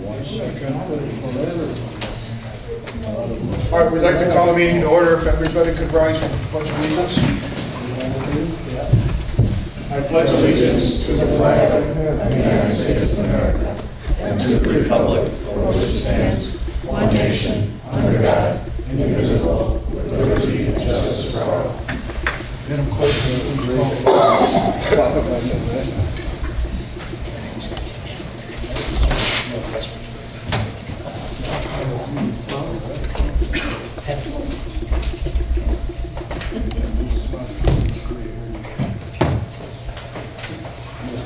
1 second. All right, we'd like to call the meeting to order. If everybody could rise for the Pledge of Allegiance. I pledge allegiance to the flag of the United States of America and to the republic for which it stands, one nation, under God, indivisible, with liberty and justice for all. Madam Clerk,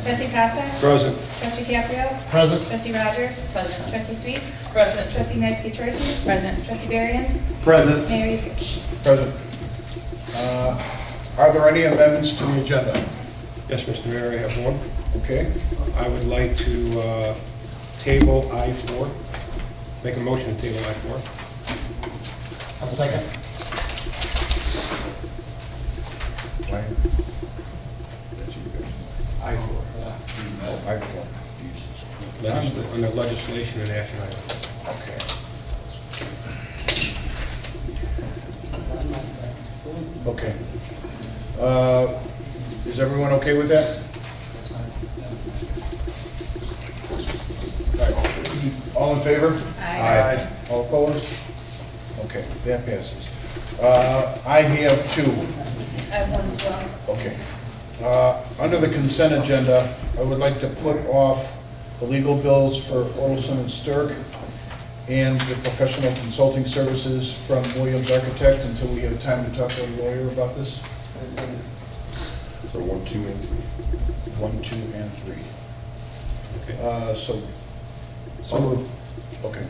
Trustee Costa? Present. Trustee Caprio? Present. Trustee Rogers? Present. Trustee Sweet? Present. Trustee Metzger-Church? Present. Trustee Berrien? Present. Mayor Yukic? Present. Are there any amendments to the agenda? Yes, Mr. Mayor, I have one. Okay. I would like to table I-4, make a motion to table I-4. A second. I-4. I-4. Under legislation and action items. Okay. Okay. Is everyone okay with that? All right. All in favor? Aye. All opposed? Okay, that passes. I have two. I have one as well. Okay. Under the consent agenda, I would like to put off the legal bills for Olson and Sturck and the professional consulting services from Williams Architect until we have time to talk to a lawyer about this. For 1, 2, and 3. 1, 2, and 3. Okay. Okay.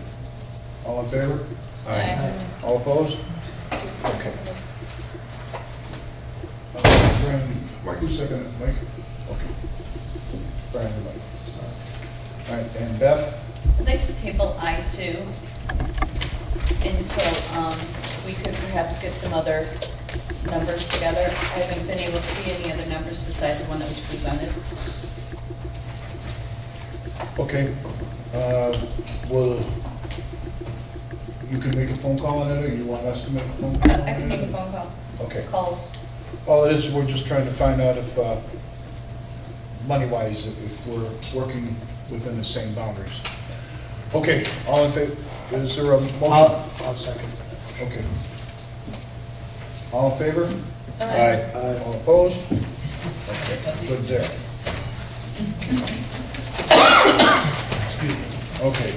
All in favor? Aye. All opposed? Okay. Brian, who's second? Mike? Okay. Brian, you're Mike. All right, and Beth? I'd like to table I-2 until we could perhaps get some other numbers together. I haven't been able to see any other numbers besides the one that was presented. Okay. Well, you can make a phone call on it, or you want us to make a phone call? I can make a phone call. Okay. Calls. All it is, we're just trying to find out if, money-wise, if we're working within the same boundaries. Okay, all in favor? Is there a motion? I'll second. Okay. All in favor? Aye. All opposed? Okay, good there. Excuse me. Okay.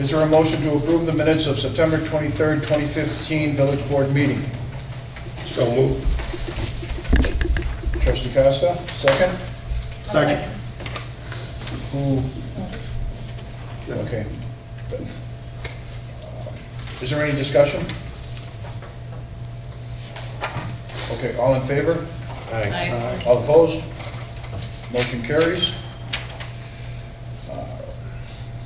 Is there a motion to approve the minutes of September 23rd, 2015 Village Board meeting? So moved. Trustee Costa, second? Second. Who? Okay. Is there any discussion? Okay, all in favor? Aye. All opposed? Motion carries.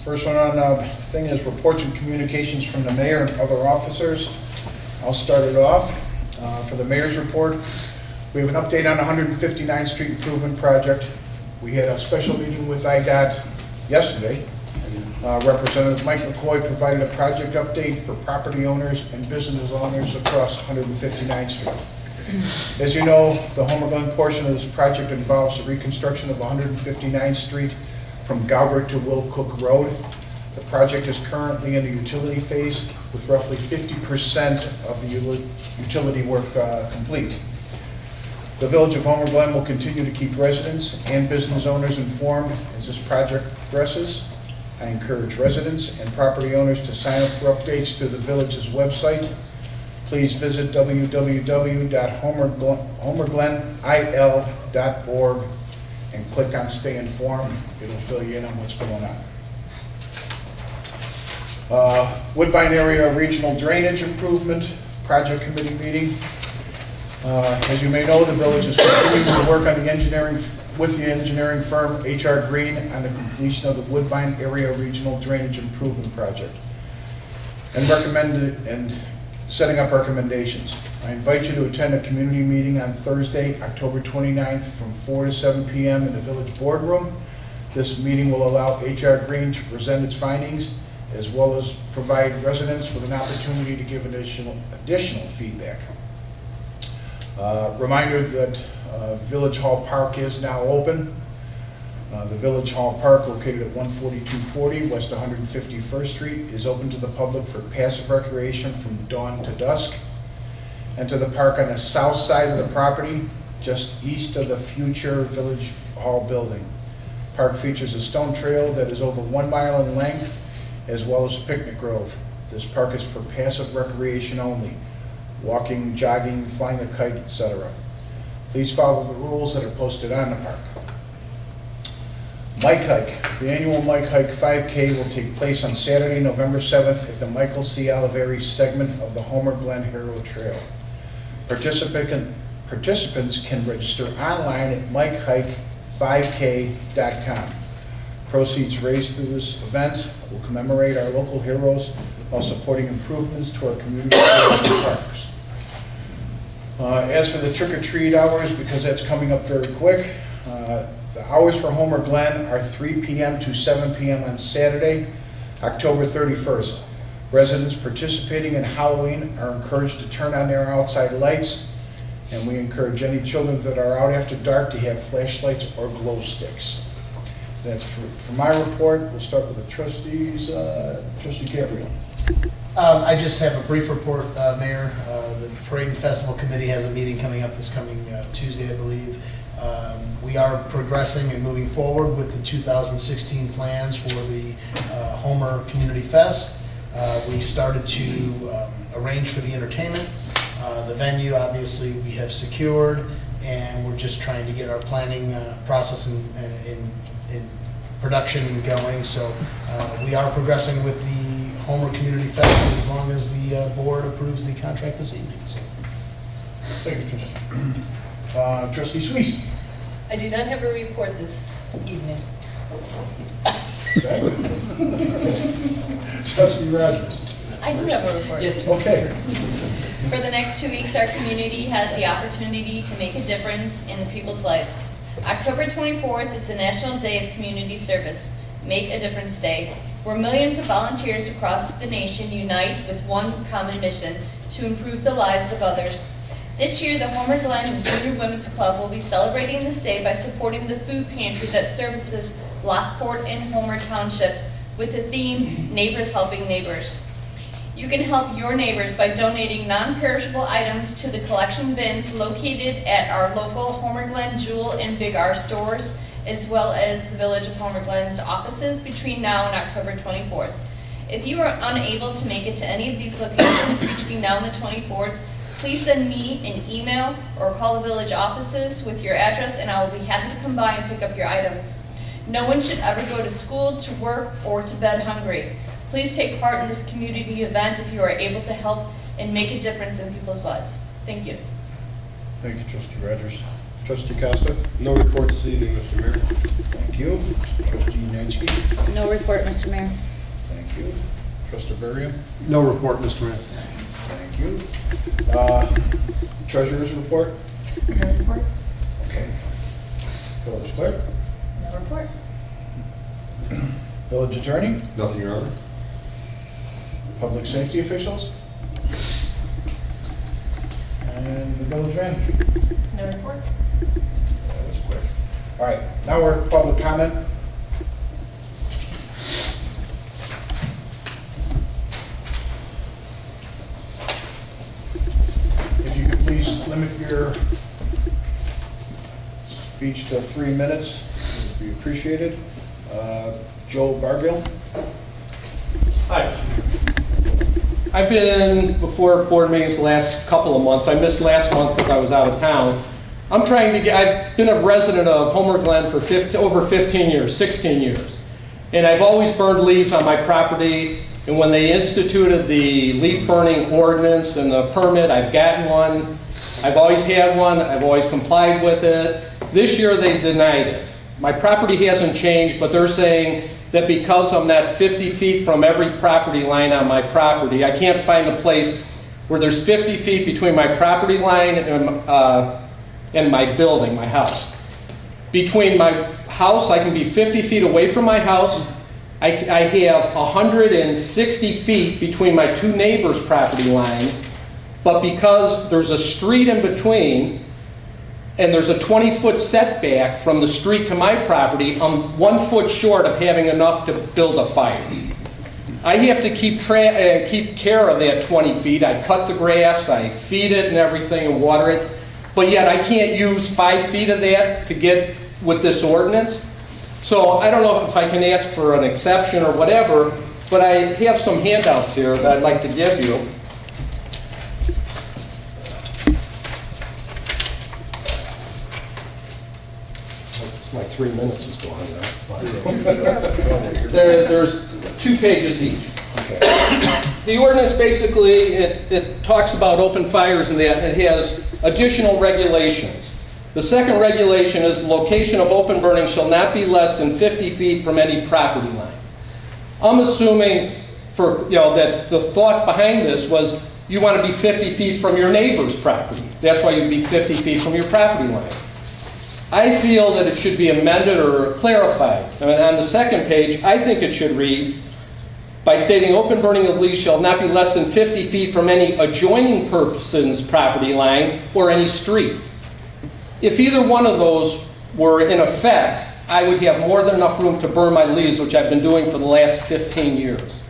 First one on the thing is reports and communications from the mayor and other officers. I'll start it off. For the mayor's report, we have an update on the 159th Street Improvement Project. We had a special meeting with IDOT yesterday. Representative Mike McCoy provided a project update for property owners and business owners across 159th Street. As you know, the Homer Glen portion of this project involves the reconstruction of 159th Street from Goggle to Will Cook Road. The project is currently in the utility phase with roughly 50% of the utility work complete. The Village of Homer Glen will continue to keep residents and business owners informed as this project progresses. I encourage residents and property owners to sign up for updates through the village's website. Please visit www.homerglenil.org and click on Stay Informed. It'll fill you in on what's going on. Woodbine Area Regional Drainage Improvement Project Committee meeting. As you may know, the village is continuing to work on the engineering with the engineering firm H.R. Green on the completion of the Woodbine Area Regional Drainage Improvement Project and setting up recommendations. I invite you to attend a community meeting on Thursday, October 29th from 4 to 7 p.m. in the village boardroom. This meeting will allow HR Green to present its findings, as well as provide residents with an opportunity to give additional feedback. Reminder that Village Hall Park is now open. The Village Hall Park, located at 14240 West 151st Street, is open to the public for passive recreation from dawn to dusk. Enter the park on the south side of the property, just east of the future Village Hall building. Park features a stone trail that is over 1 mile in length, as well as a picnic grove. This park is for passive recreation only, walking, jogging, flying a kite, etc. Please follow the rules that are posted on the park. Mike Hike. The annual Mike Hike 5K will take place on Saturday, November 7th at the Michael C. Oliveri segment of the Homer Glen Hero Trail. Participants can register online at mikehike5k.com. Proceeds raised through this event will commemorate our local heroes while supporting improvements to our community parks. As for the trick-or-treat hours, because that's coming up very quick, the hours for Homer Glen are 3 p.m. to 7 p.m. on Saturday, October 31st. Residents participating in Halloween are encouraged to turn on their outside lights, and we encourage any children that are out after dark to have flashlights or glow sticks. That's for my report. We'll start with the trustees. Trustee Gabriel. I just have a brief report, Mayor. The Parade and Festival Committee has a meeting coming up this coming Tuesday, I believe. We are progressing and moving forward with the 2016 plans for the Homer Community Fest. We started to arrange for the entertainment. The venue, obviously, we have secured, and we're just trying to get our planning process in production going. So we are progressing with the Homer Community Fest as long as the board approves the contract this evening. So. Thank you, Trustee. Trustee Suisse. I do not have a report this evening. Okay. Trustee Rogers. I do have a report. Yes. Okay. For the next 2 weeks, our community has the opportunity to make a difference in people's lives. October 24th is the National Day of Community Service, Make a Difference Day, where millions of volunteers across the nation unite with one common mission: to improve the lives of others. This year, the Homer Glen Junior Women's Club will be celebrating this day by supporting the food pantry that services Lockport and Homer Townships with the theme, Neighbors Helping Neighbors. You can help your neighbors by donating non-perishable items to the collection bins located at our local Homer Glen Jewel and Big R stores, as well as the Village of Homer Glen's offices between now and October 24th. If you are unable to make it to any of these locations between now and the 24th, please send me an email or call the village offices with your address, and I will be happy to come by and pick up your items. No one should ever go to school, to work, or to bed hungry. Please take part in this community event if you are able to help and make a difference in people's lives. Thank you. Thank you, Trustee Rogers. Trustee Costa. No report this evening, Mr. Mayor. Thank you. Trustee Nansky. No report, Mr. Mayor. Thank you. Trustee Berriam. No report, Mr. Mayor. Thank you. Treasurer's report. No report? Okay. Village clerk. No report. Village attorney. Nothing, Your Honor. Public safety officials. And the village manager. No report. That was quick. All right, now we're at public comment. If you could please limit your speech to 3 minutes, it would be appreciated. Joe Bargill. Hi. I've been before board meetings the last couple of months. I missed last month because I was out of town. I've been a resident of Homer Glen for over 15 years, 16 years. And I've always burned leaves on my property. And when they instituted the leaf burning ordinance and the permit, I've gotten one. I've always had one. I've always complied with it. This year they denied it. My property hasn't changed, but they're saying that because I'm not 50 feet from every property line on my property, I can't find a place where there's 50 feet between my property line and my building, my house. Between my house, I can be 50 feet away from my house. I have 160 feet between my two neighbors' property lines, but because there's a street in between, and there's a 20-foot setback from the street to my property, I'm 1 foot short of having enough to build a fire. I have to keep care of that 20 feet. I cut the grass, I feed it and everything and water it, but yet I can't use 5 feet of that to get with this ordinance. So I don't know if I can ask for an exception or whatever, but I have some handouts here that I'd like to give you. My 3 minutes is gone now. There's 2 pages each. The ordinance basically, it talks about open fires and that, and it has additional regulations. The second regulation is location of open burning shall not be less than 50 feet from any property line. I'm assuming that the thought behind this was you want to be 50 feet from your neighbor's property. That's why you'd be 50 feet from your property line. I feel that it should be amended or clarified. And on the second page, I think it should read, by stating open burning of leaves shall not be less than 50 feet from any adjoining person's property line or any street. If either one of those were in effect, I would have more than enough room to burn my leaves, which I've been doing for the last 15 years.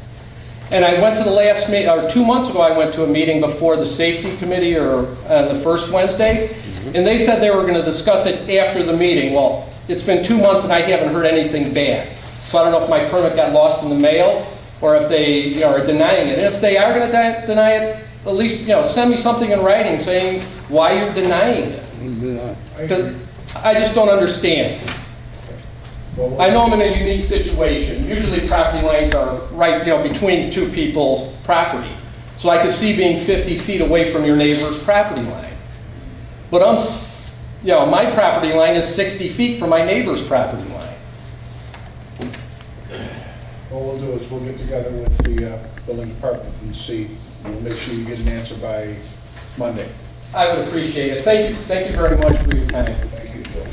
And I went to the last meeting, or 2 months ago, I went to a meeting before the safety committee, or the first Wednesday, and they said they were going to discuss it after the meeting. Well, it's been 2 months and I haven't heard anything back. So I don't know if my permit got lost in the mail, or if they are denying it. And if they are going to deny it, at least send me something in writing saying why you're denying it. Because I just don't understand. I know I'm in a unique situation. Usually property lines are right, between two people's property. So I could see being 50 feet away from your neighbor's property line. But my property line is 60 feet from my neighbor's property line. What we'll do is we'll get together with the building department and see. We'll make sure you get an answer by Monday. I would appreciate it. Thank you very much for your time. Thank you, Joe.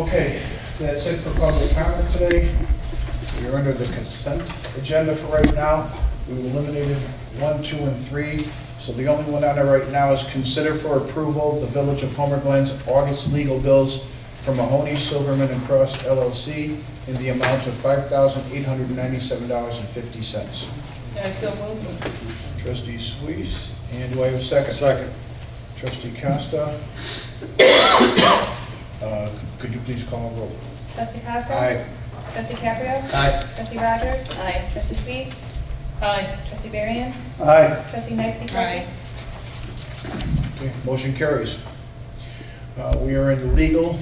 Okay, that's it for public comment today. You're under the consent agenda for right now. We've eliminated 1, 2, and 3. So the only one on there right now is consider for approval the Village of Homer Glen's August legal bills from Mahoney, Silverman, and Cross LLC in the amount of $5,897.50. I so move. Trustee Suisse, and do I have a second? Second. Trustee Costa. Could you please call a roll? Trustee Costa? Aye. Trustee Caprio? Aye. Trustee Rogers? Aye. Trustee Sweet? Aye. Trustee Varian? Aye. Trustee Knightsky? Aye. Okay, motion carries. We are in legal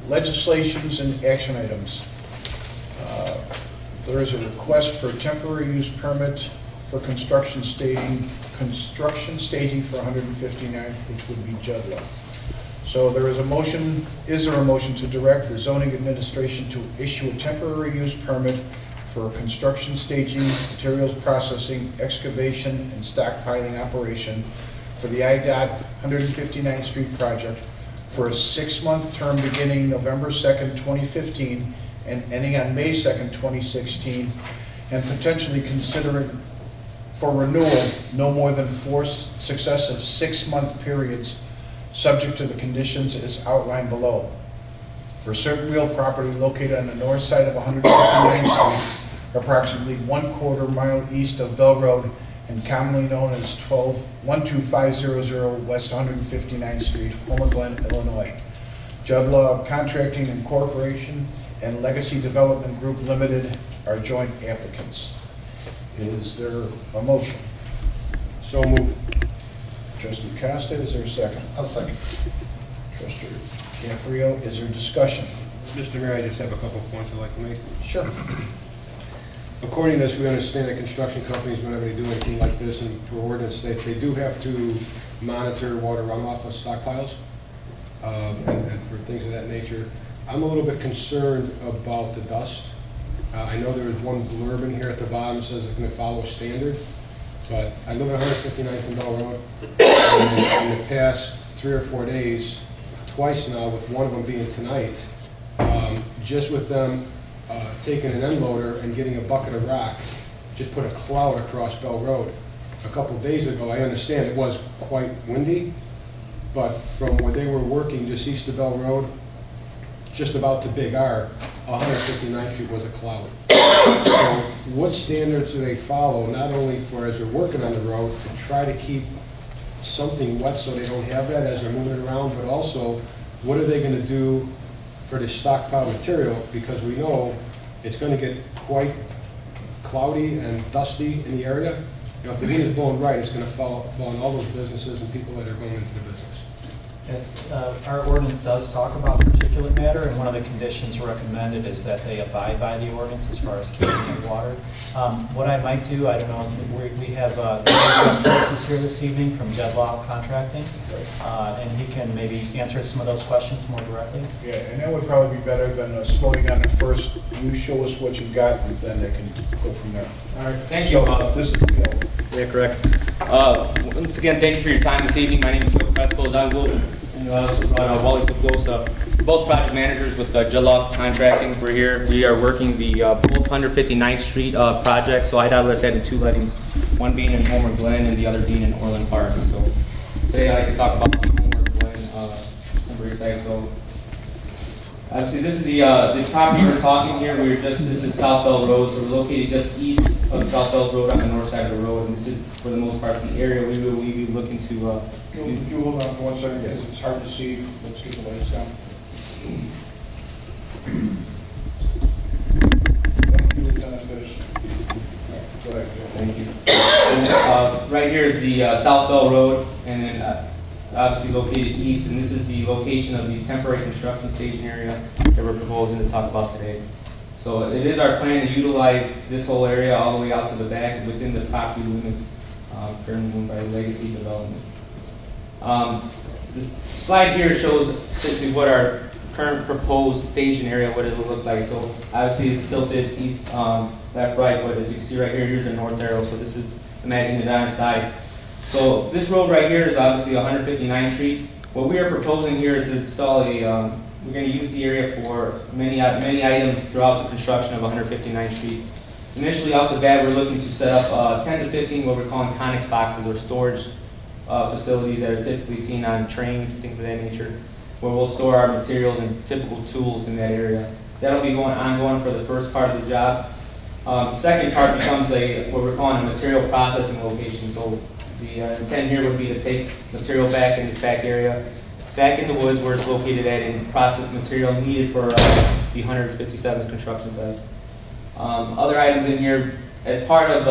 legislations and action items. There is a request for a temporary use permit for construction staging for 159th, which would be Judlow. So there is a motion, is there a motion to direct the zoning administration to issue a temporary use permit for a construction staging, materials processing, excavation, and stockpiling operation for the IDOT 159th Street project for a 6-month term beginning November 2nd, 2015 and ending on May 2nd, 2016, and potentially considering for renewal no more than 4 successive 6-month periods, subject to the conditions as outlined below. For certain real property located on the north side of 159th Street, approximately 1/4 mile east of Bell Road, and commonly known as 12500 West 159th Street, Homer Glen, Illinois. Judlaw Contracting Incorporation and Legacy Development Group Limited are joint applicants. Is there a motion? So moved. Trustee Costa, is there a second? I'll second. Trustee Caprio, is there discussion? Mr. Mayor, I just have a couple of points I'd like to make. Sure. According to this, we understand that construction companies, whenever they do anything like this, and per ordinance, they do have to monitor water runoff of stockpiles and for things of that nature. I'm a little bit concerned about the dust. I know there is one blurb in here at the bottom that says it's going to follow a standard, but I live at 159th and Bell Road, and in the past 3 or 4 days, twice now, with one of them being tonight, just with them taking an end loader and getting a bucket of rock, just put a cloud across Bell Road. A couple days ago, I understand it was quite windy, but from where they were working just east of Bell Road, just about to Big R, 159th Street was a cloud. So what standards do they follow, not only for as they're working on the road, to try to keep something wet so they don't have that as they're moving around, but also, what are they going to do for the stockpile material? Because we know it's going to get quite cloudy and dusty in the area. You know, if the wind is blowing right, it's going to fall on all those businesses and people that are going into the business. Yes, our ordinance does talk about particulate matter, and one of the conditions recommended is that they abide by the ordinance as far as keeping it water. What I might do, I don't know, we have is here this evening from Jedlaw Contracting, and he can maybe answer some of those questions more directly. Yeah, and that would probably be better than us voting on it first. You show us what you've got, and then they can go from there. All right, thank you. This is, you know, Yeah, correct. Once again, thank you for your time this evening. My name is Bill Presco. I will, also brought Wally Close, both project managers with Jedlaw Contracting. We're here. We are working the both 159th Street project. So I let that in two lettings, one being in Homer Glen and the other being in Orland Park. So today I'd like to talk about the Homer Glen. I'm very excited. So obviously this is the property we're talking here. This is South Bell Road. So we're located just east of South Bell Road on the north side of the road, and this is for the most part the area we will be looking to. you hold on for 1 second, because it's hard to see. Let's get the lights down. You were gonna finish. Go ahead. Thank you. Right here is the South Bell Road, and then obviously located east, and this is the location of the temporary construction staging area that we're proposing to talk about today. So it is our plan to utilize this whole area all the way out to the back within the property limits currently owned by Legacy Development. The slide here shows essentially what our current proposed staging area, what it will look like. So obviously it's tilted east, left, right, but as you can see right here, here's the north arrow. So this is, imagine it on its side. So this road right here is obviously 159th Street. What we are proposing here is to install a, we're going to use the area for many items throughout the construction of 159th Street. Initially off the bat, we're looking to set up 10 to 15 what we're calling Conex boxes or storage facilities that are typically seen on trains and things of that nature, where we'll store our materials and typical tools in that area. That'll be ongoing for the first part of the job. The second part becomes what we're calling a material processing location. So the intent here would be to take material back in this back area, back in the woods where it's located at, and process material needed for the 157th construction site. Other items in here, as part of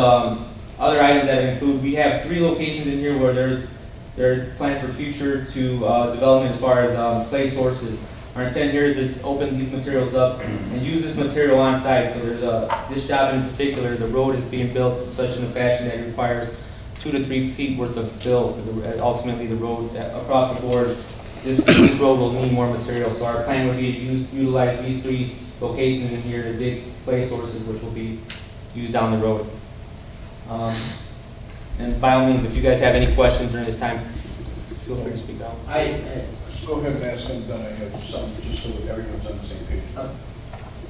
other items that include, we have 3 locations in here where there's plans for future to development as far as clay sources. Our intent here is to open these materials up and use this material on site. So there's this job in particular, the road is being built such in a fashion that it requires 2 to 3 feet worth of fill. Ultimately, the road across the board, this road will need more material. So our plan would be to utilize these 3 locations in here to dig clay sources, which will be used down the road. And by all means, if you guys have any questions during this time, feel free to speak out. Go ahead and ask them, then I have some, just so everyone's on the same page.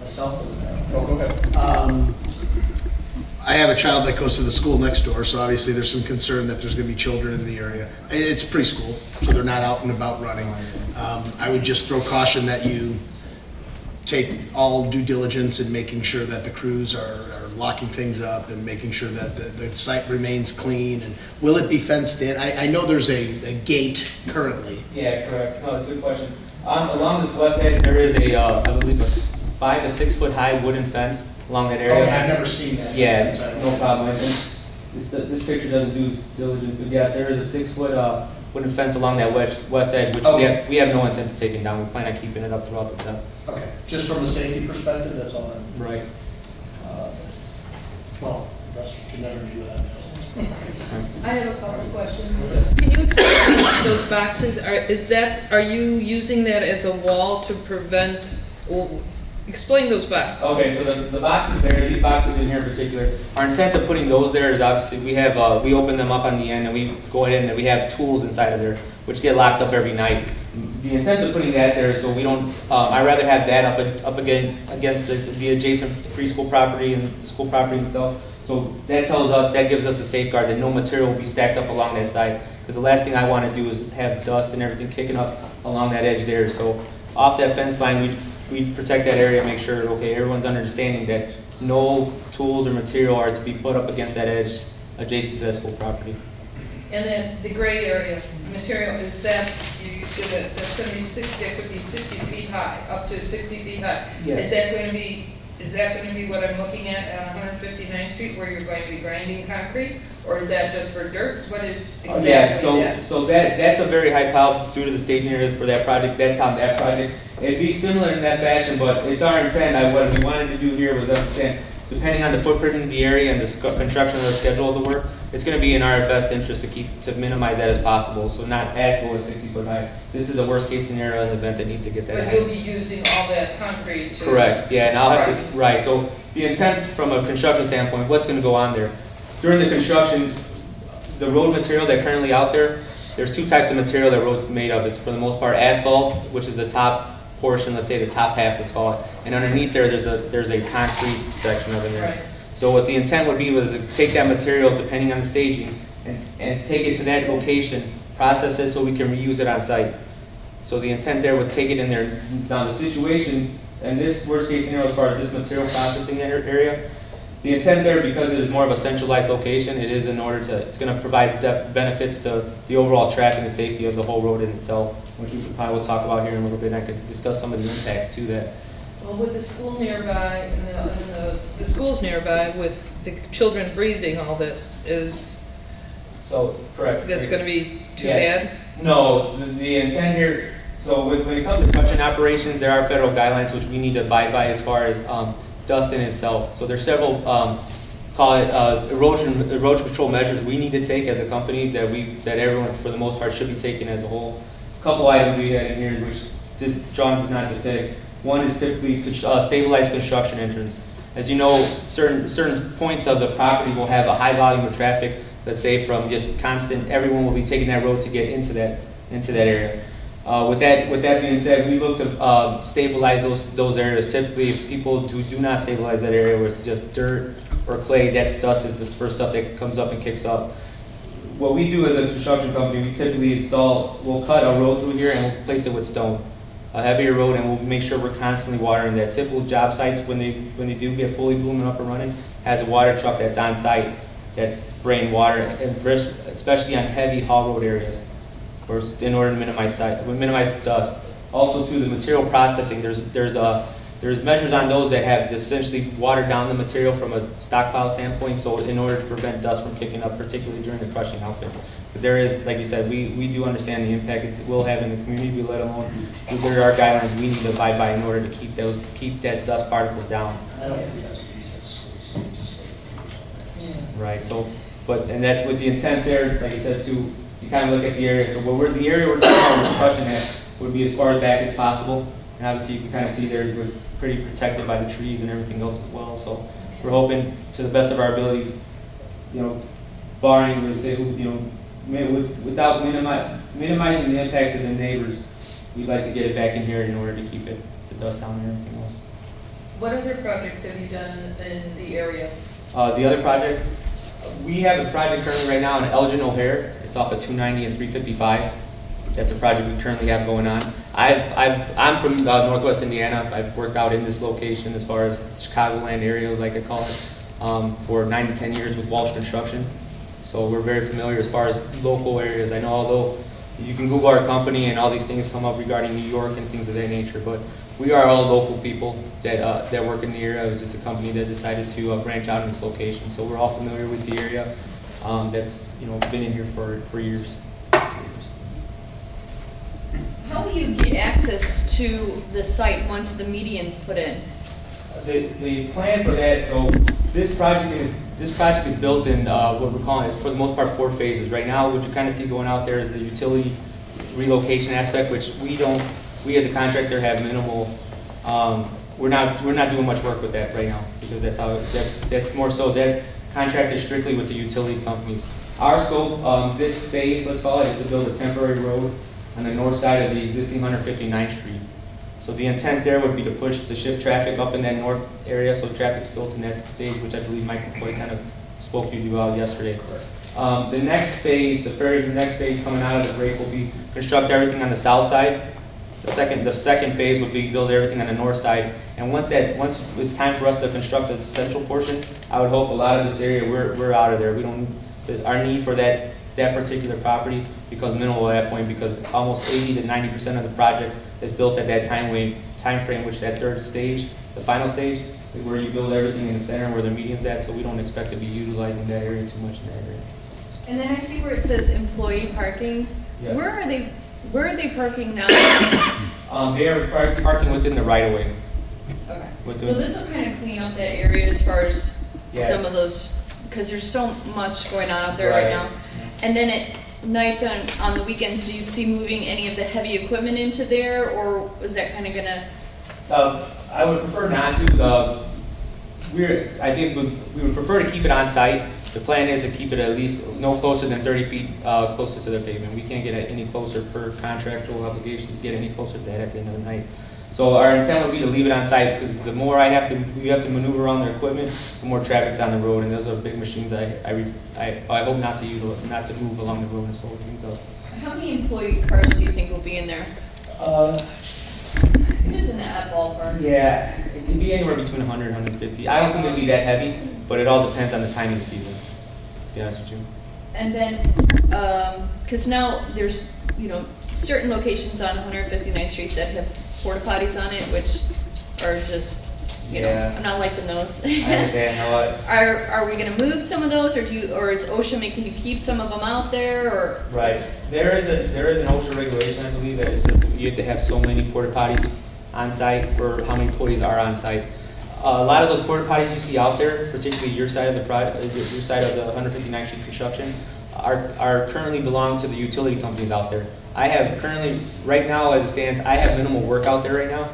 Myself? No, go ahead. I have a child that goes to the school next door, so obviously there's some concern that there's going to be children in the area. It's preschool, so they're not out and about running. I would just throw caution that you take all due diligence in making sure that the crews are locking things up and making sure that the site remains clean. And will it be fenced in? I know there's a gate currently. Yeah, correct. No, that's a good question. Along this west edge, there is I believe, a 5 to 6 foot high wooden fence along that area. Okay, I've never seen that. Yeah, no problem. I think this picture doesn't do diligence, but yes, there is a 6 foot wooden fence along that west edge, which we have no intent of taking down. We plan on keeping it up throughout the job. Okay, just from a safety perspective, that's all I'm... Right. Well, that's, you can never do that. I have a couple of questions. Can you explain those boxes? Are you using that as a wall to prevent, explain those boxes. Okay, so the boxes there, these boxes in here in particular, our intent of putting those there is obviously we open them up on the end and we go ahead and we have tools inside of there, which get locked up every night. The intent of putting that there is so we don't, I'd rather have that up against the adjacent preschool property and the school property itself. So that tells us, that gives us a safeguard that no material will be stacked up along that side. Because the last thing I want to do is have dust and everything kicking up along that edge there. So off that fence line, we protect that area, make sure, okay, everyone's understanding that no tools or material are to be put up against that edge adjacent to that school property. And then the gray area material, is that, you said that that's going to be that could be 60 feet high, up to 60 feet high. Yes. Is that going to be what I'm looking at on 159th Street, where you're going to be grinding concrete? Or is that just for dirt? What is exactly that? So that's a very high pile due to the staging area for that project. That's on that project. It'd be similar in that fashion, but it's our intent. What we wanted to do here was understand, depending on the footprint of the area and the construction of the schedule of the work, it's going to be in our best interest to minimize that as possible. So not as low as 60 foot high. This is a worst case scenario in the event that needs to get that But high. you'll be using all that concrete to... Correct, yeah, and I'll have to, right, so the intent from a construction standpoint, what's going to go on there? During the construction, the road material that currently out there, there's two types of material that road's made of. It's for the most part asphalt, which is the top portion, let's say the top half, let's call it, and underneath there's a concrete section of it there. Right. So what the intent would be was to take that material, depending on the staging, and take it to that location, process it so we can reuse it on site. So the intent there would take it in there. Now the situation, and this worst case scenario as far as this material processing area, the intent there, because it is more of a centralized location, it is in order to, it's going to provide benefits to the overall traffic and safety of the whole road in itself, which we probably will talk about here in a little bit, and I could discuss some of the impacts to that. Well, with the school nearby and the schools nearby, with the children breathing all this, So, correct. that's going to be too Yeah. bad? No, the intent here, so when it comes to crushing operations, there are federal guidelines which we need to abide by as far as dust in itself. So there's several, call it erosion control measures we need to take as a company that everyone for the most part should be taking as a whole. A couple items we had in here which this drawing does not depict. One is typically stabilized construction entrance. As you know, certain points of the property will have a high volume of traffic. Let's say from just constant, everyone will be taking that road to get into that area. With that being said, we look to stabilize those areas. Typically, if people do not stabilize that area, where it's just dirt or clay, that's dust is the first stuff that comes up and kicks up. What we do as a construction company, we typically we'll cut a road through here and we'll place it with stone, a heavier road, and we'll make sure we're constantly watering that. Typical job sites, when they do get fully blooming up and running, has a water truck that's on site that's spraying water, and especially on heavy haul road areas, in order to minimize dust. Also, too, the material processing. There's measures on those that have essentially watered down the material from a stockpile standpoint. So, in order to prevent dust from kicking up, particularly during the crushing outfit. But there is, like you said, we do understand the impact it will have in the community. Let alone there are guidelines we need to abide by in order to keep that dust particles down. I don't know if that's what he says, so just say. Right. So, and that's with the intent there. Like I said, too. You kind of look at the area. So the area we're talking about crushing at would be as far back as possible. And obviously you can kind of see there we're pretty protected by the trees and everything else as well. So we're hoping to the best of our ability, barring, let's say, without minimizing the impact to the neighbors, we'd like to get it back in here in order to keep the dust down and everything else. What other projects have you done in the area? The other projects, we have a project currently right now in Elgin O'Hare. It's off of 290 and 355. That's a project we currently have going on. I'm from Northwest Indiana. I've worked out in this location as far as Chicagoland area, like I call it, for 9 to 10 years with Walsh Construction. So we're very familiar as far as local areas. I know although you can Google our company and all these things come up regarding New York and things of that nature, but we are all local people that work in the area. It was just a company that decided to branch out in this location. So we're all familiar with the area. That's been in here for years. How will you get access to the site once the median's put in? The plan for that, so this project is built in what we're calling it, for the most part, 4 phases. Right now, what you kind of see going out there is the utility relocation aspect, which we as a contractor have minimal. We're not doing much work with that right now because that's more so that's contracted strictly with the utility companies. Our scope, this phase, let's call it, is to build a temporary road on the north side of the existing 159th Street. So the intent there would be to push the shift traffic up in that north area, so traffic's built in that stage, which I believe Mike McCoy kind of spoke to you about yesterday. The next phase, the next phase coming out of the break will be construct everything on the south side. The second phase would be build everything on the north side. And once it's time for us to construct the central portion, I would hope a lot of this area, we're out of there. We don't, our need for that particular property becomes minimal at that point, because almost 80 to 90% of the project is built at that time frame, which that third stage, the final stage, is where you build everything in the center where the median's at, so we don't expect to be utilizing that area too much in that area. And then I see where it says employee parking. Yes. Where are they parking now? They are parking within the right-of-way. Okay. Within- So this will kind of clean up that area as far as Yeah. some of those, because there's so much going on out there right Right. now. And then at nights on the weekends, do you see moving any of the heavy equipment into there, or is that kind of gonna? I would prefer not to. I think we would prefer to keep it on site. The plan is to keep it at least no closer than 30 feet closest to the pavement. We can't get any closer per contractual obligation to get any closer to that at the end of the night. So our intent would be to leave it on site, because the more we have to maneuver around their equipment, the more traffic's on the road, and those are big machines. I hope not to move along the road and slow things up. How many employee cars do you think will be in there? Just in that ballpark. Yeah, it can be anywhere between 100 and 150. I don't think it'll be that heavy, but it all depends on the time of the season, to be honest with you. And then, because now there's, certain locations on 159th Street that have porta potties on it, which are just, Yeah. I'm not liking those. I understand how Are we gonna move some of those, or is OSHA making you keep some of them out there, or? Right. There is an OSHA regulation, I believe, that it says you have to have so many porta potties on site for how many employees are on site. A lot of those porta potties you see out there, particularly your side of the 159th Street construction, are currently belong to the utility companies out there. I have currently, right now as it stands, I have minimal work out there right now.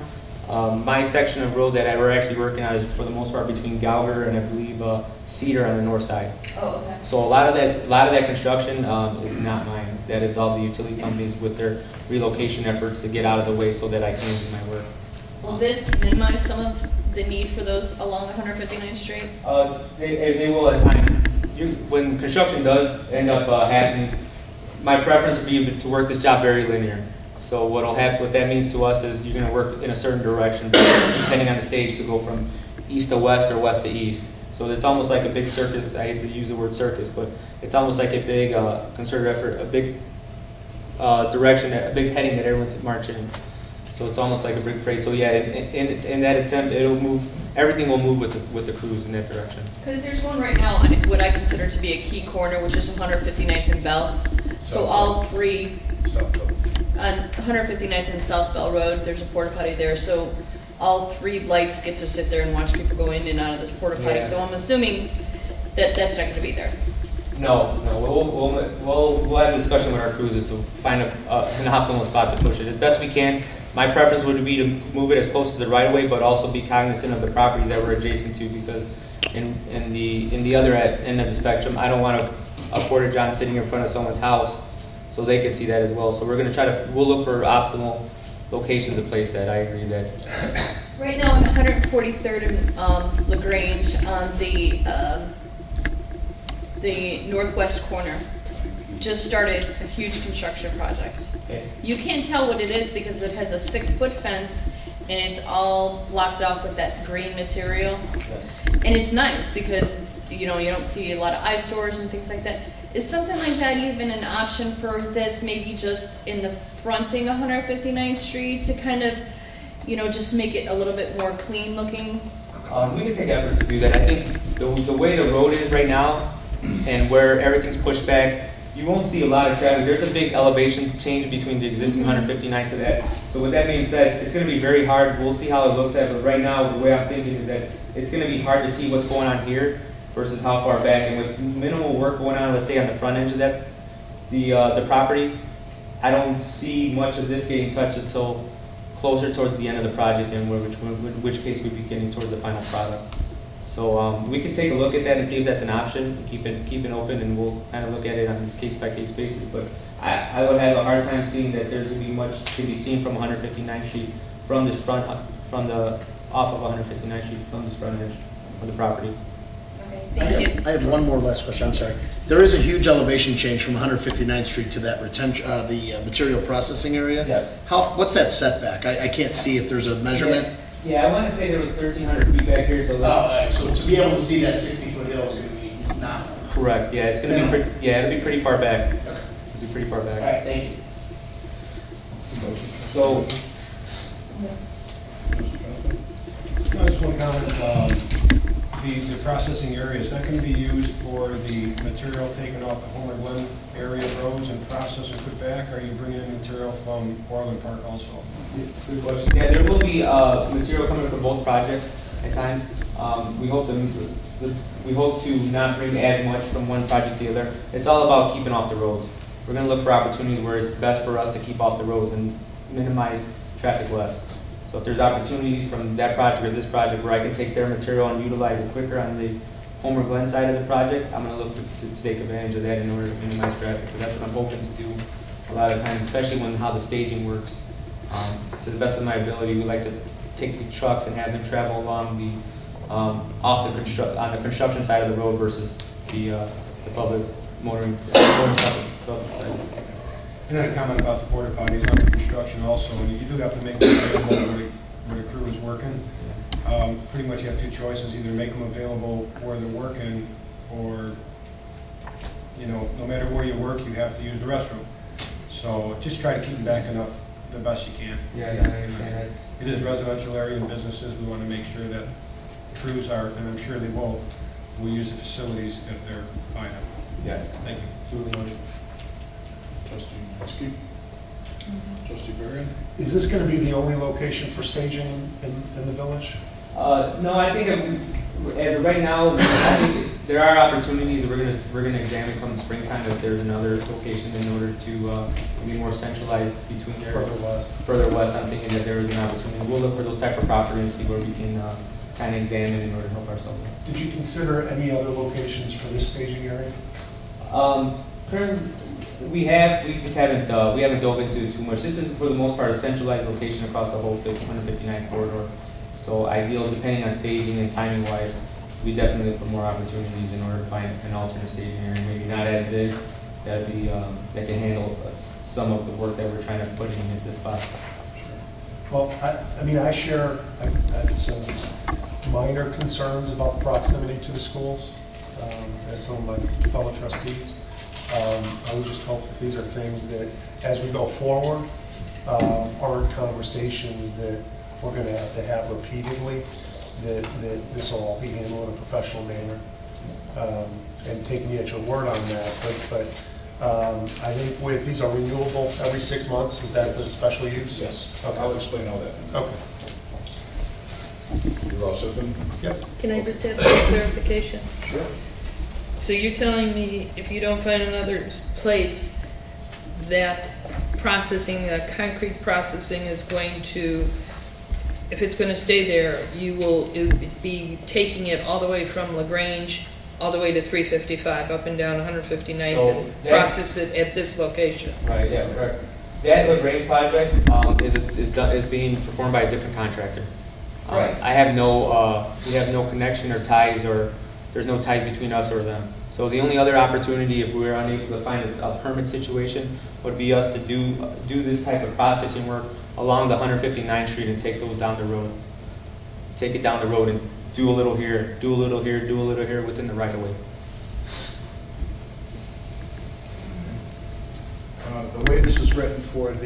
My section of road that we're actually working on is for the most part between Goggle and I believe Cedar on the north side. Oh, okay. So a lot of that construction is not mine. That is all the utility companies with their relocation efforts to get out of the way so that I can do my work. Will this minimize some of the need for those along 159th Street? They will at time. When construction does end up happening, my preference would be to work this job very linear. So what that means to us is you're going to work in a certain direction, depending on the stage, to go from east to west or west to east. So it's almost like a big circus. I hate to use the word circus, but it's almost like a big concerted effort, a big direction, a big heading that everyone's marching in. So it's almost like a big parade. So yeah, in that attempt, everything will move with the crews in that direction. Because there's one right now on what I consider to be a key corner, which is 159th and Bell. So all three, on 159th and South Bell Road, there's a porta potty there. So all three lights get to sit there and watch people go in and out of this porta potty. Yeah. So I'm assuming that that's not going to be there. No. We'll have a discussion with our crews as to find an optimal spot to push it as best we can. My preference would be to move it as close to the right of way, but also be cognizant of the properties that we're adjacent to, because in the other end of the spectrum, I don't want a porta john sitting in front of someone's house, so they can see that as well. So we're going to we'll look for optimal locations to place that. I agree that. Right now on 143rd and LaGrange on the northwest corner, just started a huge construction project. Okay. You can't tell what it is because it has a 6-foot fence and it's all blocked off with that green material. Yes. And it's nice because it's, you don't see a lot of eyesores and things like that. Is something like that even an option for this, maybe just in the fronting 159th Street to kind of, just make it a little bit more clean looking? We can take efforts to do that. I think the way the road is right now and where everything's pushed back, you won't see a lot of traffic. There's a big elevation change between the existing 159th to that. So with that being said, it's going to be very hard. We'll see how it looks at, but right now the way I'm thinking is that it's going to be hard to see what's going on here versus how far back. And with minimal work going on, let's say on the front edge of that, the property, I don't see much of this getting touched until closer towards the end of the project, and which case we'd be getting towards the final product. So we can take a look at that and see if that's an option, and keep it open, and we'll kind of look at it on this case-by-case basis. But I would have a hard time seeing that there's going to be much to be seen from 159th Street from this front, off of 159th Street, from this front edge of the property. Okay, thank you. I have one more last question, I'm sorry. There is a huge elevation change from 159th Street to that retention, the material processing area? Yes. What's that setback? I can't see if there's a measurement. Yeah, I want to say there was 1,300 feet back here, so that's So to be able to see that 60-foot hill is going to be not. correct. Yeah, it's going to be pretty, it'll be pretty far back. Okay. It'll be pretty far back. All right, thank you. So, I just want to comment, the processing area, is that going to be used for the material taken off the Homer Glen area roads and processed and put back? Or are you bringing in material from Orland Park also? good question. Yeah, there will be material coming from both projects at times. We hope to not bring as much from one project to the other. It's all about keeping off the roads. We're going to look for opportunities where it's best for us to keep off the roads and minimize traffic less. So if there's opportunities from that project or this project where I can take their material and utilize it quicker on the Homer Glen side of the project, I'm going to look to take advantage of that in order to minimize traffic. So that's what I'm hoping to do a lot of times, especially when how the staging works. To the best of my ability, we like to take the trucks and have them travel along the on the construction side of the road versus the public motoring side. And then a comment about the porta potties under construction also, and you do have to make them available where the crew is working. Pretty much you have two choices, either make them available where they're working, or, you know, no matter where you work, you have to use the restroom. So just try to keep them back enough the best you can. Yeah, I understand that. It is residential area and businesses, we want to make sure that crews are, and I'm sure they will use the facilities if they're fine. Yes. Thank you. Duly noted. Trustee Husky? Trustee Varian? Is this going to be the only location for staging in the village? No, I think as of right now, I think there are opportunities that we're gonna examine come the springtime if there's another location in order to be more centralized between there. Further west, I'm thinking that there is an opportunity. We'll look for those type of properties and see where we can kind of examine in order to help ourselves. Did you consider any other locations for this staging area? We just haven't dove into it too much. This is for the most part a centralized location across the whole 159 corridor. So ideal, depending on staging and timing wise, we definitely look for more opportunities in order to find an alternate staging area. Maybe not as big, that can handle some of the work that we're trying to put in at this spot. Well, I mean, I share some minor concerns about the proximity to the schools, as some of my fellow trustees. I would just hope that these are things that, as we go forward, aren't conversations that we're going to have repeatedly, that this will all be handled in a professional manner. And take me at your word on that, but I think these are renewable every 6 months. Is that the special use? Yes. Okay. I'll explain all that. Okay. You're all set then? Yep. Can I just have some clarification? Sure. So you're telling me if you don't find another place, that processing, the concrete processing is going to, if it's going to stay there, it would be taking it all the way from LaGrange all the way to 355, up and down 159th, So and process it at this location. Right, yeah, correct. That LaGrange project is being performed by a different contractor. Right. We have no connection or ties, or there's no ties between us or them. So the only other opportunity, if we were unable to find a permit situation, would be us to do this type of processing work along the 159th Street and take those down the road. Take it down the road and do a little here, do a little here, do a little here within the right of way. The way this is written for to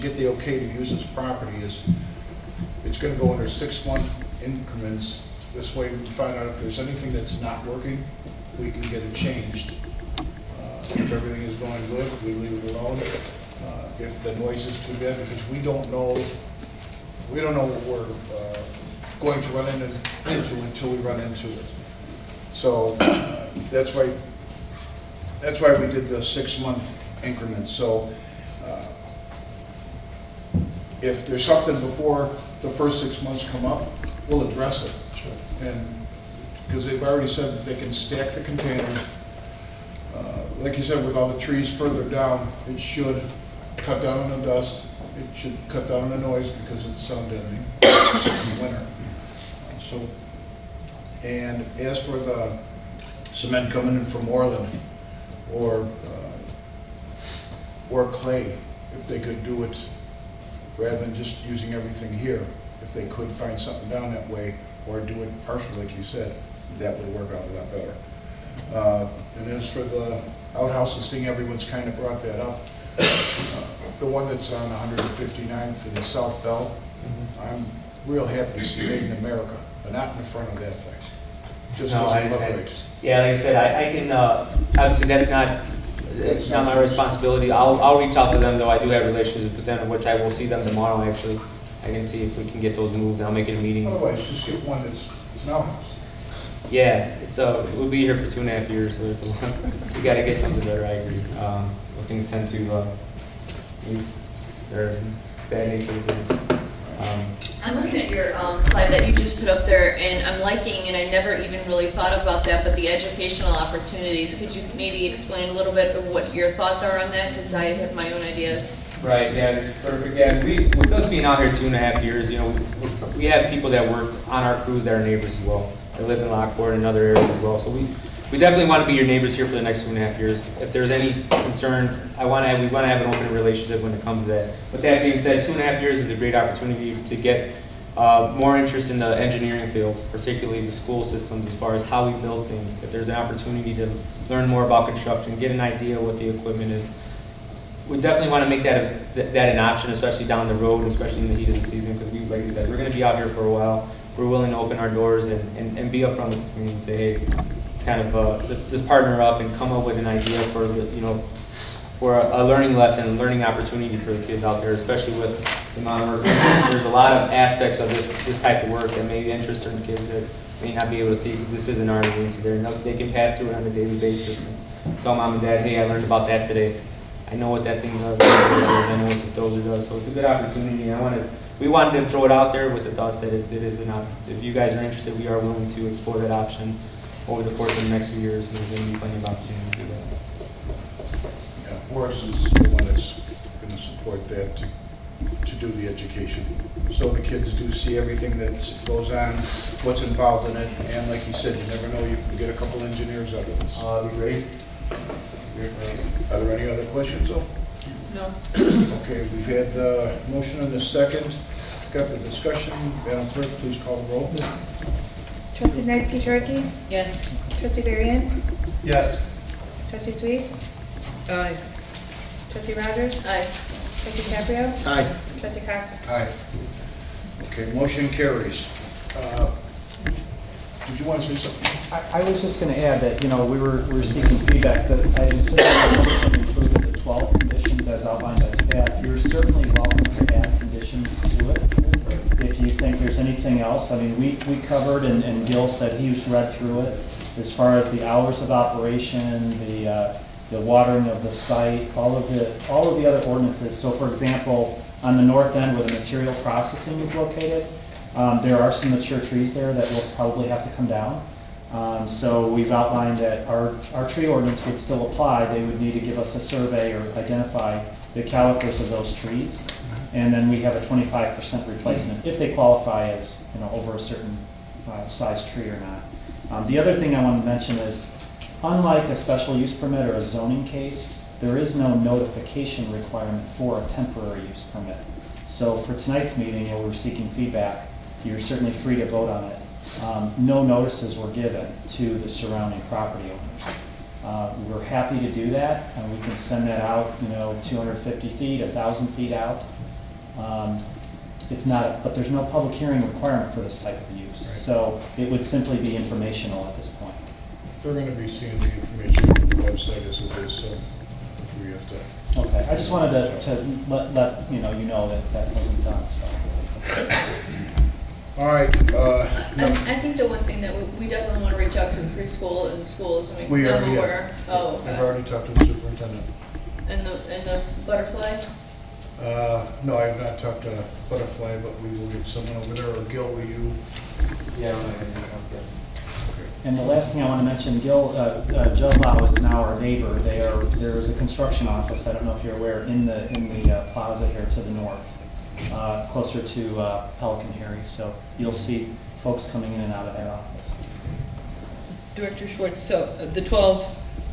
get the okay to use this property is, it's going to go under 6-month increments. This way we can find out if there's anything that's not working, we can get it changed. If everything is going good, we leave it alone. If the noise is too bad, because we don't know what we're going to run into until we run into it. So that's why we did the 6-month increments. So if there's something before the first 6 months come up, we'll address it. Sure. And, because they've already said that they can stack the containers. Like you said, with all the trees further down, it should cut down on the dust. It should cut down on the noise because it's sound deadening, especially in winter. So, and as for the cement coming in from Orland or Clay, if they could do it rather than just using everything here, if they could find something down that way or do it partial, like you said, that would work out a lot better. And as for the outhouses thing, everyone's kind of brought that up. The one that's on 159th in the South Bell, I'm real happy to see Made in America, but not in the front of that thing. Just No, I doesn't look understand. right. Yeah, like I said, I can, obviously, it's not my responsibility. I'll reach out to them, though I do have relationships with them, which I will see them tomorrow, actually. I can see if we can get those moved, I'll make it a meeting. Otherwise, just get one that's an outhouse. Yeah, we'll be here for 2.5 years, so it's a long, we gotta get something better, I agree. Those things tend to, they're sad nature of things. I'm looking at your slide that you just put up there, and I'm liking, and I never even really thought about that, but the educational opportunities. Could you maybe explain a little bit of what your thoughts are on that? Because I have my own ideas. Right, yeah, perfect. Yeah, with us being out here 2.5 years, we have people that work on our crews that are neighbors as well. They live in Lockport and other areas as well. So we definitely want to be your neighbors here for the next 2.5 years. If there's any concern, we want to have an open relationship when it comes to that. With that being said, 2.5 years is a great opportunity to get more interest in the engineering field, particularly the school systems as far as how we build things. If there's an opportunity to learn more about construction, get an idea what the equipment is, we definitely want to make that an option, especially down the road, especially in the heat of the season, because like I said, we're going to be out here for a while. We're willing to open our doors and be upfront with the community and say, hey, it's kind of let's partner up and come up with an idea for for a learning lesson, and learning opportunity for the kids out there, especially with the amount of work. There's a lot of aspects of this type of work that may interest certain kids that may not be able to see. This isn't our doing, so they can pass through it on a daily basis and tell mom and dad, hey, I learned about that today. I know what that thing does. I know what this dozer does. So it's a good opportunity. We wanted to throw it out there with the thoughts that it is an option. If you guys are interested, we are willing to explore that option over the course of the next few years. There's going to be plenty of opportunity to do that. Yeah, Horace is the one that's going to support that to do the education. So the kids do see everything that goes on, what's involved in it, and like you said, you never know, you can get a couple engineers out of this. That'd be great. Are there any other questions, though? No. Okay, we've had the motion and the second. Got the discussion. Madam Clerk, please call the roll. Trustee Knightsky-Shorkey? Yes. Trustee Varian? Yes. Trustee Suisse? Aye. Trustee Rogers? Aye. Trustee Caprio? Aye. Trustee Costa? Aye. Okay, motion carries. Did you want to say something? I was just going to add that, we were seeking feedback, that I insisted on included the 12 conditions as outlined by staff. You're certainly welcome to add conditions to it. If you think there's anything else, I mean, we covered, and Gil said he's read through it, as far as the hours of operation, the watering of the site, all of the other ordinances. So for example, on the north end where the material processing is located, there are some mature trees there that will probably have to come down. So we've outlined that our tree ordinance would still apply. They would need to give us a survey or identify the calipers of those trees. And then we have a 25% replacement if they qualify as over a certain size tree or not. The other thing I want to mention is, unlike a special use permit or a zoning case, there is no notification requirement for a temporary use permit. So for tonight's meeting, we're seeking feedback. You're certainly free to vote on it. No notices were given to the surrounding property owners. We're happy to do that, and we can send that out, 250 feet, 1,000 feet out. But there's no public hearing requirement for this type of use. Right. So it would simply be informational at this point. They're going to be seeing the information on the website as it is, so we have to. Okay, I just wanted to let you know that wasn't done, so. All right. I think the one thing that we definitely want to reach out to preschool and schools and make We them already aware. have. Oh, I've okay. already talked to the superintendent. And the butterfly? No, I have not talked to Butterfly, but we will get someone over there, or Gil, will you Yeah, I don't have anything else, yes. And the last thing I want to mention, Joe Lau is now our neighbor. There is a construction office, I don't know if you're aware, in the plaza here to the north, closer to Pelican Harry. So you'll see folks coming in and out of that office. Director Schwartz, so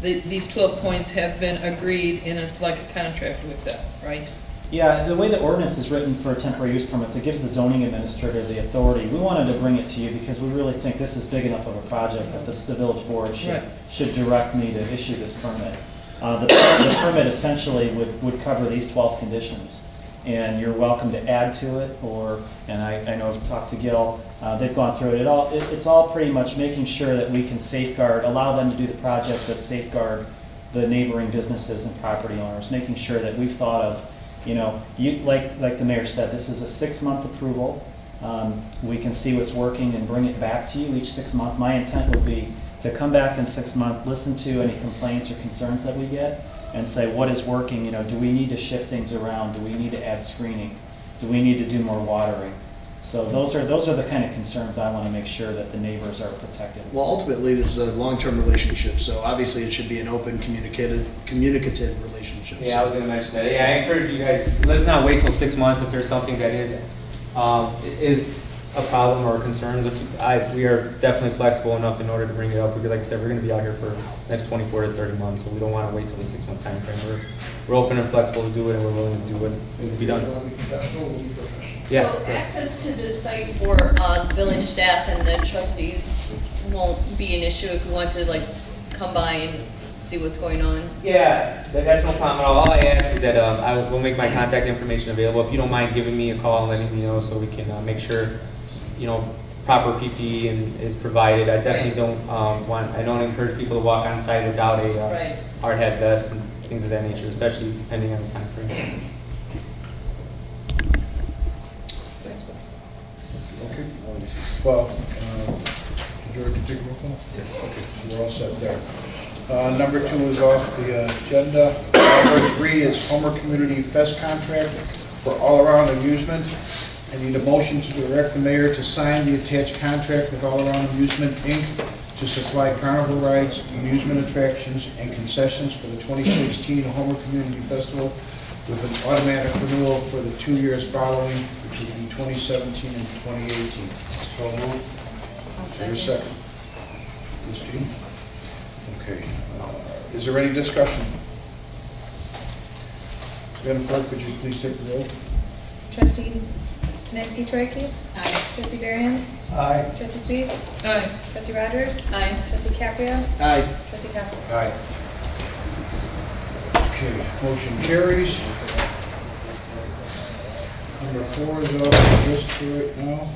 these 12 points have been agreed, and it's like a contract with them, right? Yeah, the way the ordinance is written for temporary use permits, it gives the zoning administrator the authority. We wanted to bring it to you because we really think this is big enough of a project that the village board should direct me to issue this permit. The permit essentially would cover these 12 conditions, and you're welcome to add to it, and I know I've talked to Gil, they've gone through it. It's all pretty much making sure that we can allow them to do the project, but safeguard the neighboring businesses and property owners, making sure that we've thought of, like the mayor said, this is a 6-month approval. We can see what's working and bring it back to you each 6 months. My intent would be to come back in 6 months, listen to any complaints or concerns that we get, and say what is working. Do we need to shift things around? Do we need to add screening? Do we need to do more watering? So those are the kind of concerns I want to make sure that the neighbors are protected. Well, ultimately, this is a long-term relationship, so obviously it should be an open, communicative relationship. Yeah, I was going to mention that. Yeah, I encourage you guys, let's not wait till 6 months if there's something that is a problem or a concern. We are definitely flexible enough in order to bring it up, because like I said, we're going to be out here for the next 24 to 30 months, so we don't want to wait till the 6-month time frame. We're open and flexible to do it, and we're willing to do what needs to be done. Yeah. So access to this site for village staff and the trustees won't be an issue if you want to come by and see what's going on? Yeah, that's no problem at all. All I ask is that we'll make my contact information available. If you don't mind giving me a call and letting me know so we can make sure, proper PPE is provided. I definitely I don't encourage people to walk on site without a hard hat vest and things of that nature, especially depending on the time frame. Okay. Well, George, you take a roll call? Yes. Okay, so we're all set there. Number 2 is off the agenda. Number 3 is Homer Community Fest contract for all-around amusement. I need a motion to direct the mayor to sign the attached contract with All Around Amusement, Inc. to supply carnival rides, amusement attractions, and concessions for the 2016 Homer Community Festival with an automatic renewal for the 2 years following, which would be 2017 and 2018. So moved. Your second. Christine? Okay. Is there any discussion? Madam Clerk, would you please take the roll? Trustee Knatsky-Trachey? Aye. Trustee Varian? Aye. Trustee Suisse? Aye. Trustee Rogers? Aye. Trustee Caprio? Aye. Trustee Castle? Aye. Okay, motion carries. Number 4 is off the list for right now.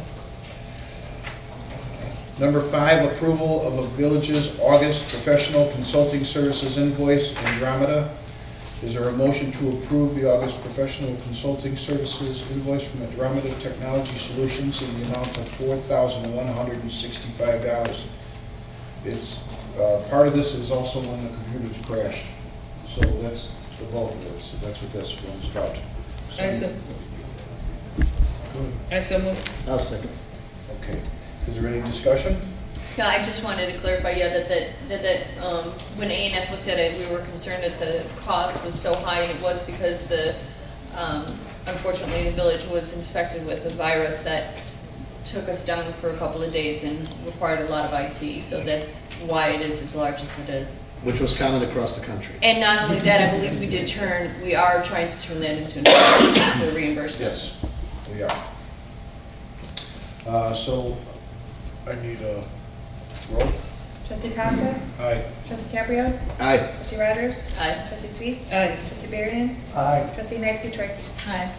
Number 5, approval of a village's August professional consulting services invoice, Andromeda. Is there a motion to approve the August professional consulting services invoice from Andromeda Technology Solutions in the amount of $4,165? It's part of this is also when the computers crashed, so that's the bulk of it. So that's what this one's about. I so move. I'll second. Okay. Is there any discussion? Yeah, I just wanted to clarify, that when A&F looked at it, we were concerned that the cost was so high, and it was because unfortunately, the village was infected with a virus that took us down for a couple of days and required a lot of IT, so that's why it is as large as it is. Which was common across the country. And not only that, I believe we are trying to turn that into a reimbursement. Yes, we are. So I need a roll. Trustee Costa? Aye. Trustee Caprio? Aye. Trustee Rogers? Aye. Trustee Suisse? Aye. Trustee Varian? Aye. Trustee Knatsky-Trachey? Aye.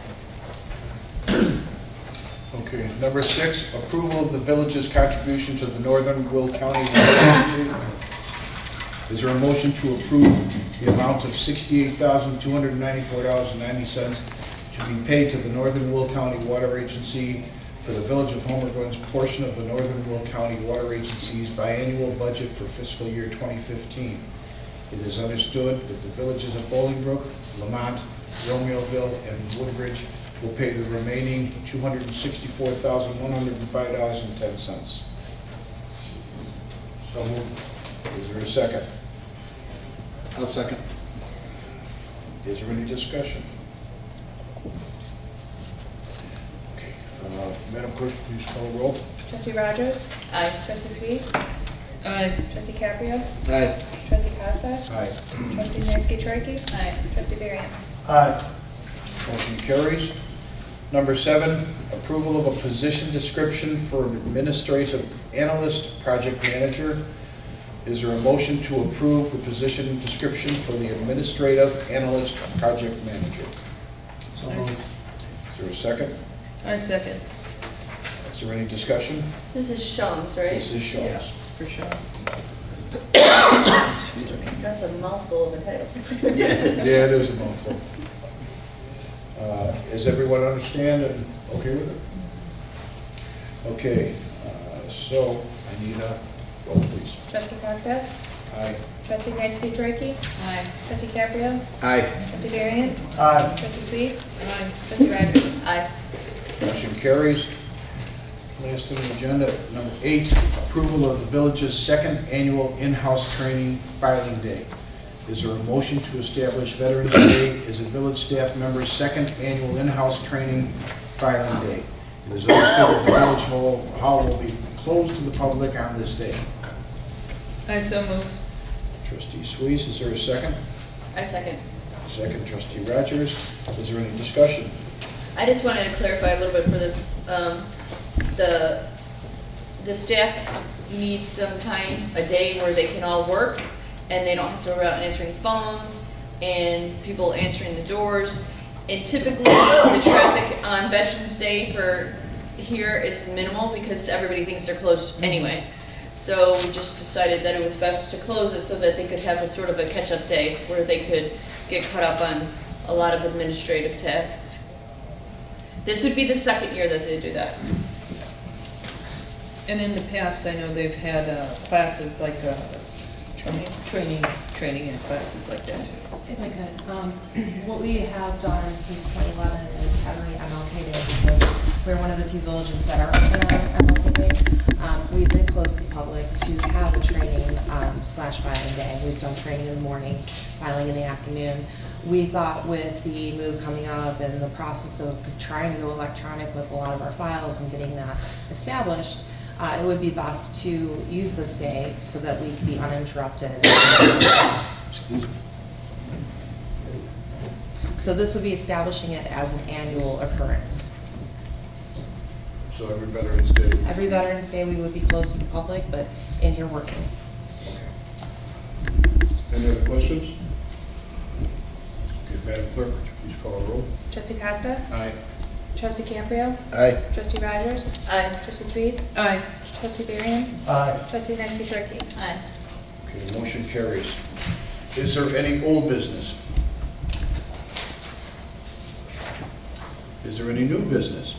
Okay, number 6, approval of the village's contribution to the Northern Will County Water Agency. Is there a motion to approve the amount of $68,294.90 to be paid to the Northern Will County Water Agency for the Village of Homer Glen's portion of the Northern Will County Water Agency's biannual budget for fiscal year 2015? It is understood that the villages of Bolingbrook, Lamont, Romeoville, and Woodbridge will pay the remaining $264,105.10. So moved. Is there a second? I'll second. Is there any discussion? Okay, Madam Clerk, please call the roll. Trustee Rogers? Aye. Trustee Sweet? Aye. Trustee Caprio? Aye. Trustee Costa? Aye. Trustee Nancy Aye. Trustee Varian? Aye. Motion carries. Number 7, approval of a position description for an administrative analyst project manager. Is there a motion to approve the position description for the administrative analyst project manager? So moved. Is there a second? I second, Is there any discussion? This is Sean's, right? This is Sean's. for sure. Excuse me. That's a mouthful of a title. Yes. Yeah, it is a mouthful. Does everyone understand and okay with it? Okay, so I need a roll, please. Trustee Costa? Aye. Trustee Nancy Aye. Trustee Caprio? Aye. Trustee Varian? Aye. Trustee Sweet? Aye. Trustee Rogers? Aye. Motion carries. Last on the agenda, number 8, approval of the village's 2nd annual in-house training filing day. Is there a motion to establish Veterans Day as a village staff member's 2nd annual in-house training filing day? It is understood that the village hall will be closed to the public on this day. I so move. Trustee Sweet, is there a second? I second. Second, Trustee Rogers. Is there any discussion? I just wanted to clarify a little bit for this. The staff needs some time, a day where they can all work, and they don't have to worry about answering phones and people answering the doors. And typically, the traffic on Veterans Day for here is minimal because everybody thinks they're closed anyway. So we just decided that it was best to close it so that they could have a sort of a catch-up day where they could get caught up on a lot of administrative tasks. This would be the 2nd year that they do that. And in the past, I know they've had classes like training and classes like that too. If I could, what we have done since 2011 is heavily MLK Day because we're one of the few villages that are open on MLK Day. We've been closed to the public to have a training slash filing day. We've done training in the morning, filing in the afternoon. We thought with the move coming up and the process of trying to go electronic with a lot of our files and getting that established, it would be best to use this day so that we can be uninterrupted. Excuse me. So this would be establishing it as an annual occurrence. So every Veterans Day. Every Veterans Day, we would be closed to the public, but in here working. Any other questions? Okay, Madam Clerk, would you please call a roll? Trustee Costa? Aye. Trustee Caprio? Aye. Trustee Rogers? Aye. Trustee Sweet? Aye. Trustee Varian? Aye. Trustee Nancy Aye. Okay, the motion carries. Is there any old business? Is there any new business?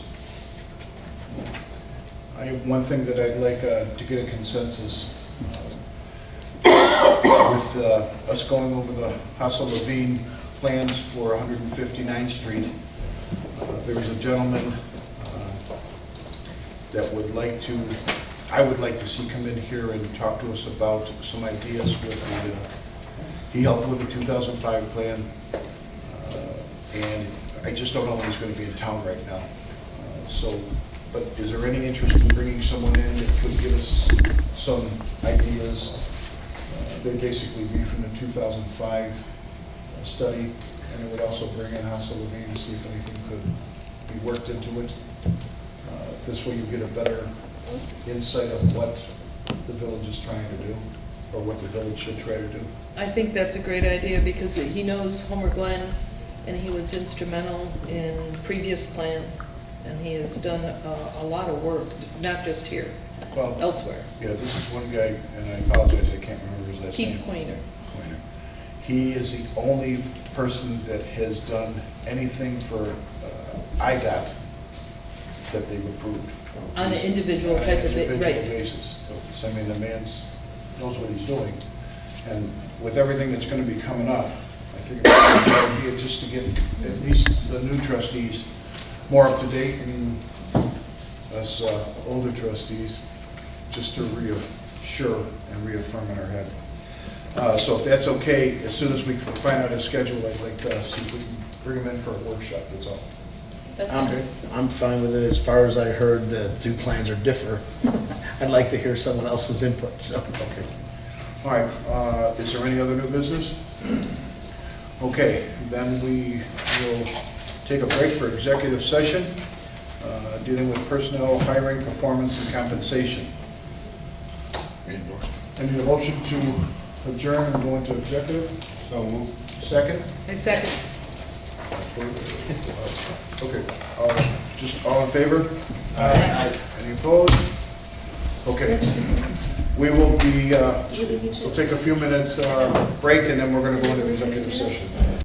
I have one thing that I'd like to get a consensus with us going over the Hassel-Levine plans for 159th Street. There was a gentleman that would like to, I would like to see come in here and talk to us about some ideas with the, he helped with the 2005 plan, and I just don't know when he's going to be in town right now. But is there any interest in bringing someone in that could give us some ideas? They'd basically be from the 2005 study, and it would also bring in Hassel-Levine to see if anything could be worked into it. This way you get a better insight of what the village is trying to do, or what the village should try to do. I think that's a great idea because he knows Homer Glen and he was instrumental in previous plans and he has done a lot of work, not just here, Well, elsewhere. yeah, this is one guy, and I apologize, I can't remember his last name. Keith Quainer. He is the only person that has done anything for IDOT that they've approved. On an individual type of, On an individual right. basis. So, I mean, the man knows what he's doing. And with everything that's going to be coming up, I think it's a good idea just to get at least the new trustees more up to date, and us older trustees just to reassure sure and reaffirm in our head. So if that's okay, as soon as we can find out his schedule, I'd like to see if we can bring him in for a workshop, that's all. That's I'm, fine. I'm fine with it. As far as I heard, the two plans are differ. I'd like to hear someone else's input, so. Okay. All right, is there any other new business? Okay, then we will take a break for executive session, dealing with personnel, hiring, performance, and compensation. I need a motion to adjourn and go into executive. So move. Second? I second. Okay, just all in favor? Aye. Any opposed? Okay. We will be, we'll take a few minutes break and then we're going to go into executive session.